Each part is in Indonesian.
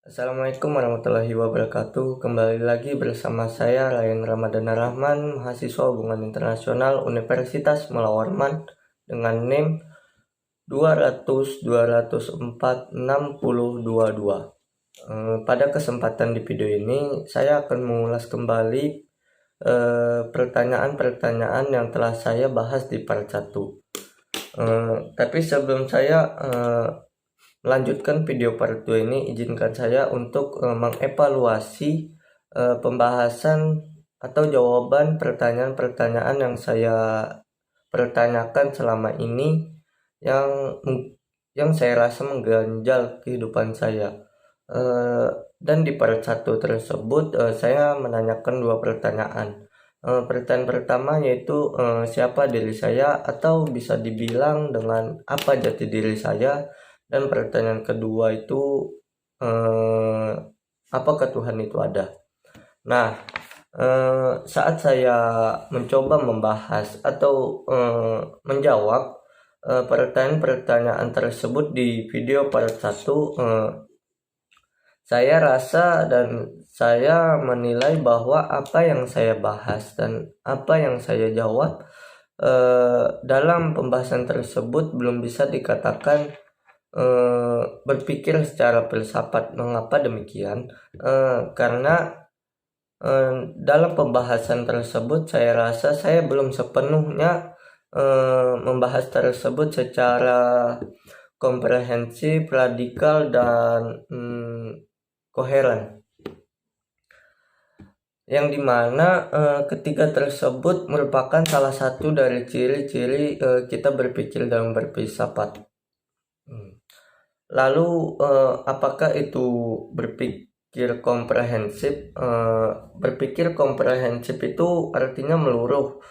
Assalamualaikum warahmatullahi wabarakatuh. Kembali lagi bersama saya Ryan Ramadana Rahman, mahasiswa Hubungan Internasional Universitas Mula Warman dengan NIM 200 204 6022. Pada kesempatan di video ini saya akan mengulas kembali pertanyaan-pertanyaan yang telah saya bahas di part 1. Tapi sebelum saya melanjutkan video part 2 ini, izinkan saya untuk mengevaluasi pembahasan atau jawaban pertanyaan-pertanyaan yang saya pertanyakan selama ini yang yang saya rasa mengganjal kehidupan saya. Dan di part 1 tersebut saya menanyakan dua pertanyaan. Pertanyaan pertama yaitu siapa diri saya, atau bisa dibilang dengan apa jati diri saya. Dan pertanyaan kedua itu apakah Tuhan itu ada? Nah, saat saya mencoba membahas atau menjawab pertanyaan-pertanyaan tersebut di video part 1, saya rasa dan saya menilai bahwa apa yang saya bahas dan apa yang saya jawab dalam pembahasan tersebut belum bisa dikatakan berpikir secara filsafat. Mengapa demikian? Karena dalam pembahasan tersebut saya rasa saya belum sepenuhnya membahas tersebut secara komprehensif, radikal, dan koheren, yang dimana ketiga tersebut merupakan salah satu dari ciri-ciri kita berpikir dalam berfilsafat. Lalu apakah itu berpikir komprehensif? Berpikir komprehensif itu artinya meluruh.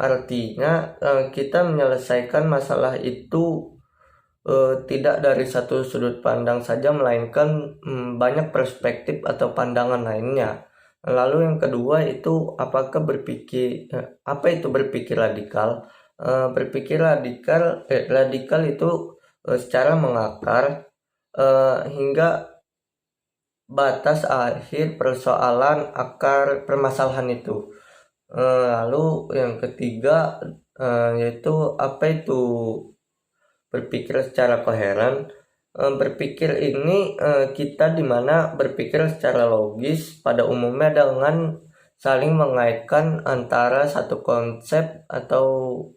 Artinya kita menyelesaikan masalah itu tidak dari satu sudut pandang saja, melainkan banyak perspektif atau pandangan lainnya. Lalu yang kedua itu apakah apa itu berpikir radikal? Berpikir radikal itu secara mengakar hingga batas akhir persoalan akar permasalahan itu. Lalu yang ketiga yaitu apa itu berpikir secara koheren. Berpikir ini kita dimana berpikir secara logis pada umumnya dengan saling mengaitkan antara satu konsep atau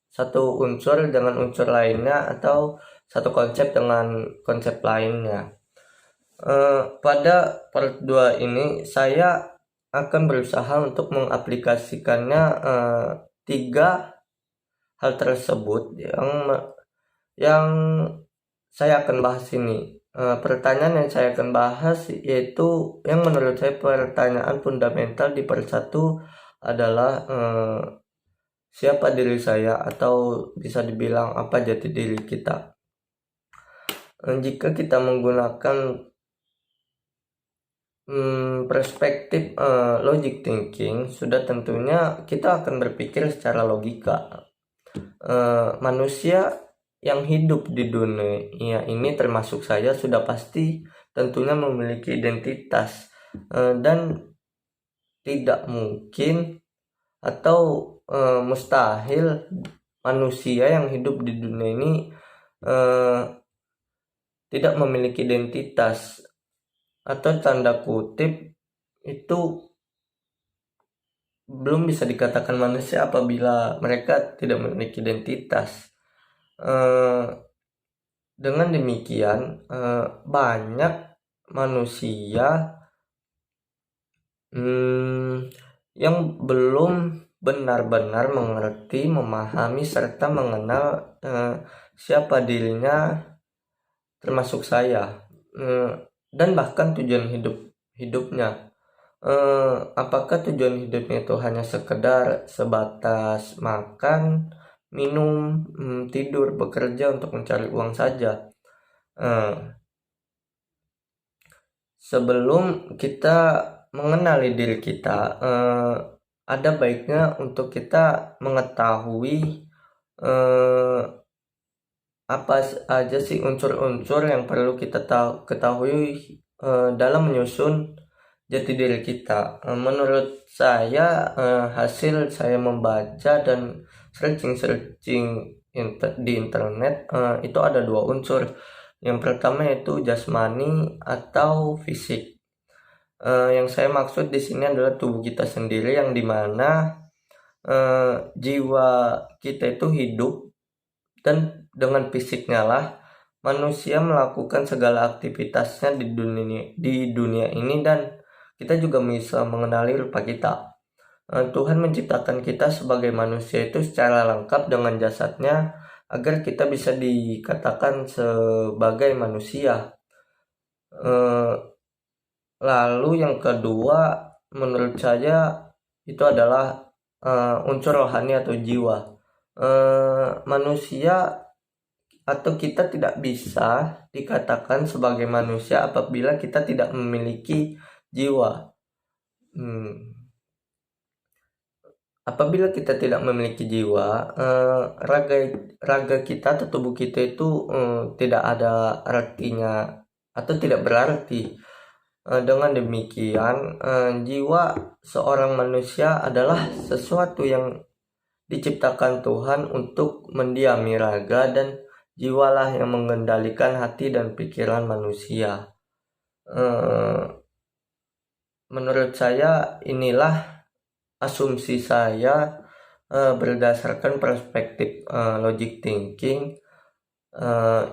satu unsur dengan unsur lainnya, atau satu konsep dengan konsep lainnya. Pada part 2 ini saya akan berusaha untuk mengaplikasikannya tiga hal tersebut yang saya akan bahas ini. Pertanyaan yang saya akan bahas yaitu yang menurut saya pertanyaan fundamental di part 1 adalah siapa diri saya, atau bisa dibilang apa jati diri kita. Jika kita menggunakan perspektif logic thinking, sudah tentunya kita akan berpikir secara logika. Manusia yang hidup di dunia ini termasuk saya sudah pasti tentunya memiliki identitas, dan tidak mungkin atau mustahil manusia yang hidup di dunia ini tidak memiliki identitas, atau tanda kutip itu belum bisa dikatakan manusia apabila mereka tidak memiliki identitas. Dengan demikian banyak manusia yang belum benar-benar mengerti, memahami, serta mengenal siapa dirinya, termasuk saya, dan bahkan tujuan hidupnya. Apakah tujuan hidupnya itu hanya sekedar sebatas makan, minum, tidur, bekerja untuk mencari uang saja? Sebelum kita mengenali diri kita, ada baiknya untuk kita mengetahui apa aja sih unsur-unsur yang perlu kita ketahui dalam menyusun jati diri kita. Menurut saya, hasil saya membaca dan searching di internet, itu ada dua unsur. Yang pertama yaitu jasmani atau fisik. Yang saya maksud di sini adalah tubuh kita sendiri, yang dimana jiwa kita itu hidup, dan dengan fisiknya lah manusia melakukan segala aktivitasnya di dunia ini, dan kita juga bisa mengenali rupa kita. Tuhan menciptakan kita sebagai manusia itu secara lengkap dengan jasadnya agar kita bisa dikatakan sebagai manusia. Lalu yang kedua menurut saya itu adalah unsur rohani atau jiwa. Manusia atau kita tidak bisa dikatakan sebagai manusia apabila kita tidak memiliki jiwa. Apabila kita tidak memiliki jiwa, raga kita atau tubuh kita itu tidak ada artinya atau tidak berarti. Dengan demikian, jiwa seorang manusia adalah sesuatu yang diciptakan Tuhan untuk mendiami raga, dan jiwalah yang mengendalikan hati dan pikiran manusia. Menurut saya inilah asumsi saya berdasarkan perspektif logic thinking.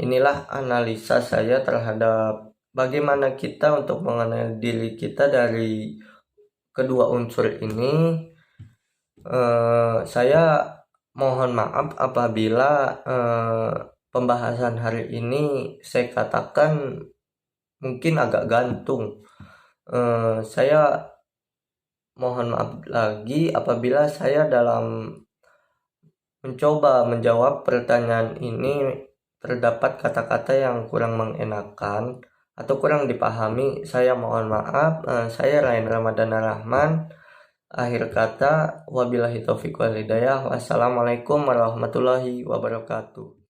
Inilah analisa saya terhadap bagaimana kita untuk mengenal diri kita dari kedua unsur ini. Saya mohon maaf apabila pembahasan hari ini saya katakan mungkin agak gantung. Saya mohon maaf lagi apabila saya dalam mencoba menjawab pertanyaan ini terdapat kata-kata yang kurang mengenakan atau kurang dipahami. Saya mohon maaf. Saya Ryan Ramadana Rahman. Akhir kata, wabillahi taufiq wal hidayah. Wassalamualaikum warahmatullahi wabarakatuh.